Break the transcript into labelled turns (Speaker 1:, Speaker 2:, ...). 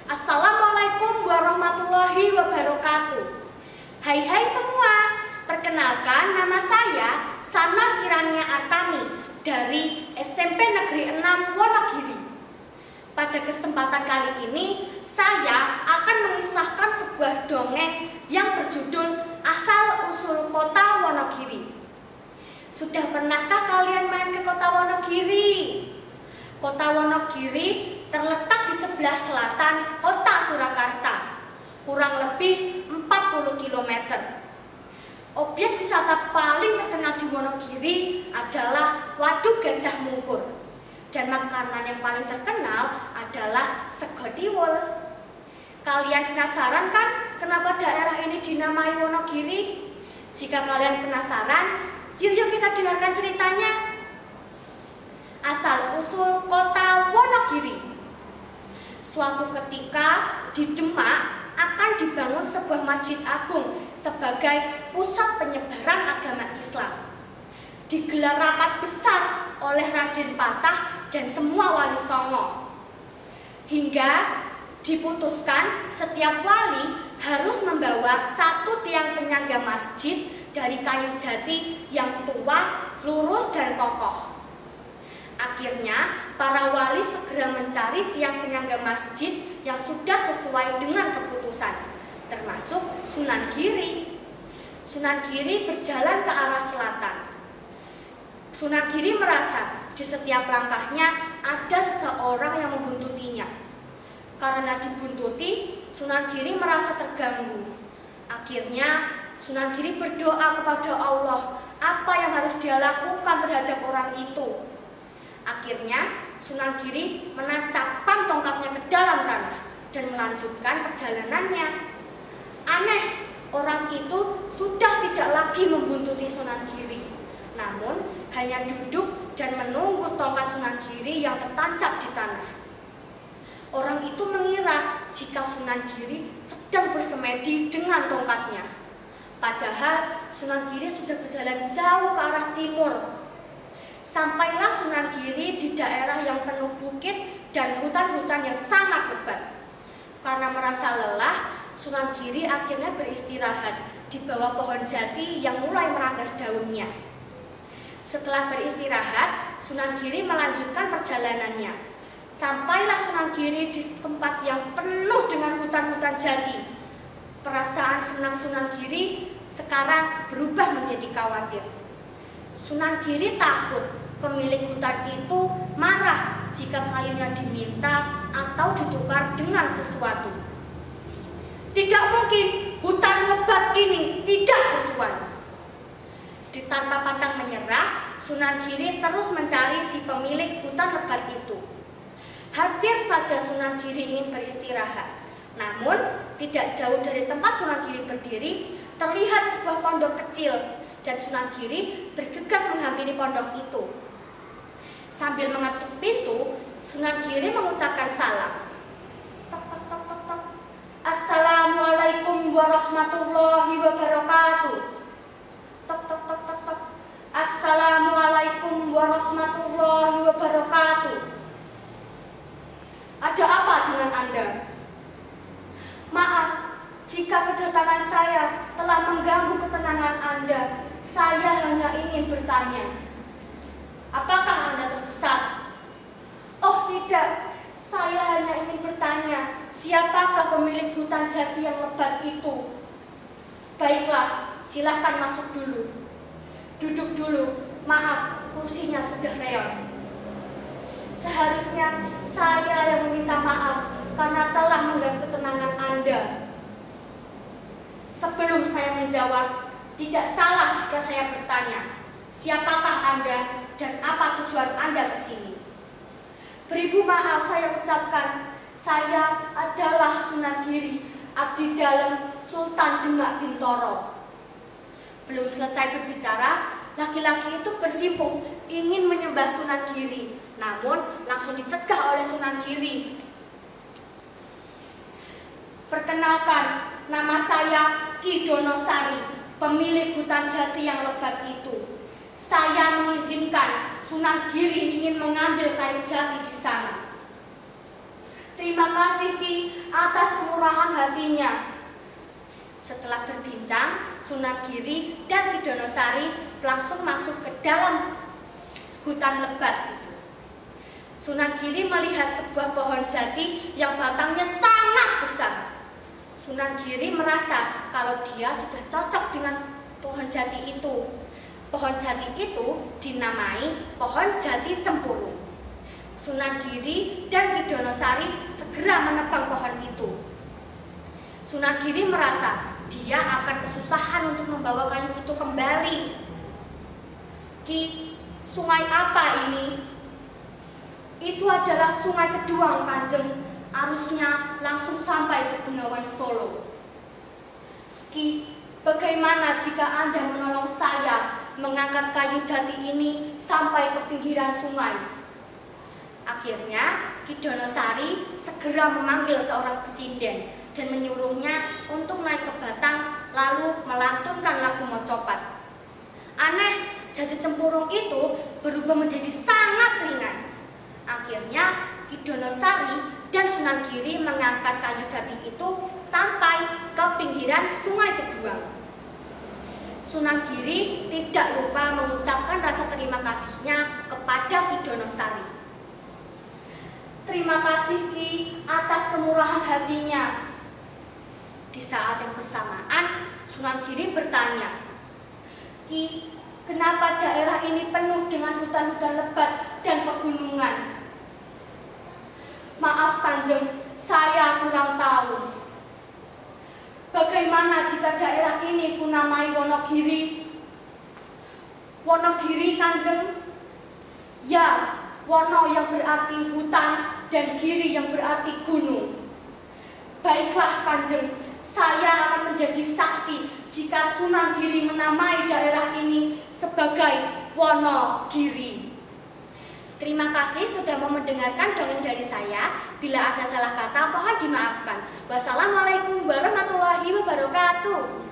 Speaker 1: Assalamualaikum warahmatullahi wabarakatuh. Hai semua, perkenalkan nama saya Sanam Kirania Artami dari SMP Negeri 6 Wonogiri. Pada kesempatan kali ini, saya akan mengisahkan sebuah dongeng yang berjudul Asal-usul Kota Wonogiri. Sudah pernahkah kalian main ke Kota Wonogiri? Kota Wonogiri terletak di sebelah selatan Kota Surakarta, kurang lebih 40 km. Objek wisata paling terkenal di Wonogiri adalah Waduk Gajah Mungkur. Dan makanan yang paling terkenal adalah sego tiwul. Kalian penasaran kan kenapa daerah ini dinamai Wonogiri? Jika kalian penasaran, yuk kita dengarkan ceritanya. Asal-usul Kota Wonogiri. Suatu ketika di Demak akan dibangun sebuah masjid agung sebagai pusat penyebaran agama Islam. Digelar rapat besar oleh Raden Patah dan semua wali songo. Hingga diputuskan setiap wali harus membawa satu tiang penyangga masjid dari kayu jati yang tua, lurus dan kokoh. Akhirnya, para wali segera mencari tiang penyangga masjid yang sudah sesuai dengan keputusan, termasuk Sunan Giri. Sunan Giri berjalan ke arah selatan. Sunan Giri merasa di setiap langkahnya ada seseorang yang membuntutinya. Karena dibuntuti, Sunan Giri merasa terganggu. Akhirnya, Sunan Giri berdoa kepada Allah apa yang harus dia lakukan terhadap orang itu. Akhirnya, Sunan Giri menancapkan tongkatnya ke dalam tanah dan melanjutkan perjalanannya. Aneh, orang itu sudah tidak lagi membuntuti Sunan Giri, namun hanya duduk dan menunggu tongkat Sunan Giri yang tertancap di tanah. Orang itu mengira jika Sunan Giri sedang bersemedi dengan tongkatnya. Padahal Sunan Giri sudah berjalan jauh ke arah timur. Sampailah Sunan Giri di daerah yang penuh bukit dan hutan-hutan yang sangat lebat. Karena merasa lelah, Sunan Giri akhirnya beristirahat di bawah pohon jati yang mulai meranggas daunnya. Setelah beristirahat, Sunan Giri melanjutkan perjalanannya. Sampailah Sunan Giri di tempat yang penuh dengan hutan-hutan jati. Perasaan senang Sunan Giri sekarang berubah menjadi khawatir. Sunan Giri takut pemilik hutan itu marah jika kayunya diminta atau ditukar dengan sesuatu. Tidak mungkin hutan lebat ini tidak bertuan. Tanpa pantang menyerah, Sunan Giri terus mencari si pemilik hutan lebat itu. Hampir saja Sunan Giri ingin beristirahat. Namun, tidak jauh dari tempat Sunan Giri berdiri, terlihat sebuah pondok kecil dan Sunan Giri bergegas menghampiri pondok itu. Sambil mengetuk pintu, Sunan Giri mengucapkan salam. Tok, tok, tok, tok, tok. Assalamualaikum warahmatullahi wabarakatuh. Tok, tok, tok, tok, tok. Assalamualaikum warahmatullahi wabarakatuh. Ada apa dengan Anda? Maaf, jika kedatangan saya telah mengganggu ketenangan Anda. Saya hanya ingin bertanya, apakah Anda tersesat? Oh tidak, saya hanya ingin bertanya, siapakah pemilik hutan jati yang lebat itu? Baiklah, silahkan masuk dulu. Duduk dulu, maaf, kursinya sudah reot. Seharusnya saya yang meminta maaf karena telah mengganggu ketenangan Anda. Sebelum saya menjawab, tidak salah jika saya bertanya, siapakah Anda dan apa tujuan Anda ke sini? Beribu maaf saya ucapkan, saya adalah Sunan Giri, abdi dalam Sultan Demak Bintoro. Belum selesai berbicara, laki-laki itu bersimpuh ingin menyembah Sunan Giri, namun langsung dicegah oleh Sunan Giri. Perkenalkan, nama saya Ki Donosari, pemilik hutan jati yang lebat itu. Saya mengizinkan Sunan Giri ingin mengambil kayu jati di sana. Terima kasih Ki atas kemurahan hatinya. Setelah berbincang, Sunan Giri dan Ki Donosari langsung masuk ke dalam hutan lebat itu. Sunan Giri melihat sebuah pohon jati yang batangnya sangat besar. Sunan Giri merasa kalau dia sudah cocok dengan pohon jati itu. Pohon jati itu dinamai pohon jati cempurung. Sunan Giri dan Ki Donosari segera menebang pohon itu. Sunan Giri merasa dia akan kesusahan untuk membawa kayu itu kembali. Ki, sungai apa ini? Itu adalah Sungai Keduang, Kanjeng. Arusnya langsung sampai ke Bengawan Solo. Ki, bagaimana jika Anda menolong saya mengangkat kayu jati ini sampai ke pinggiran sungai? Akhirnya, Ki Donosari segera memanggil seorang pesinden dan menyuruhnya untuk naik ke batang lalu melantunkan lagu mocopat. Aneh, jati cempurung itu berubah menjadi sangat ringan. Akhirnya, Ki Donosari dan Sunan Giri mengangkat kayu jati itu sampai ke pinggiran Sungai Keduang. Sunan Giri tidak lupa mengucapkan rasa terima kasihnya kepada Ki Donosari. Terima kasih Ki atas kemurahan hatinya. Di saat yang bersamaan, Sunan Giri bertanya, Ki, kenapa daerah ini penuh dengan hutan-hutan lebat dan pegunungan? Maaf Kanjeng, saya kurang tahu. Bagaimana jika daerah ini kunamai Wonogiri? Wonogiri Kanjeng? Ya, Wono yang berarti hutan dan Giri yang berarti gunung. Baiklah Kanjeng, saya akan menjadi saksi jika Sunan Giri menamai daerah ini sebagai Wonogiri. Terima kasih sudah mau mendengarkan dongeng dari saya. Bila ada salah kata, mohon dimaafkan. Wassalamualaikum warahmatullahi wabarakatuh.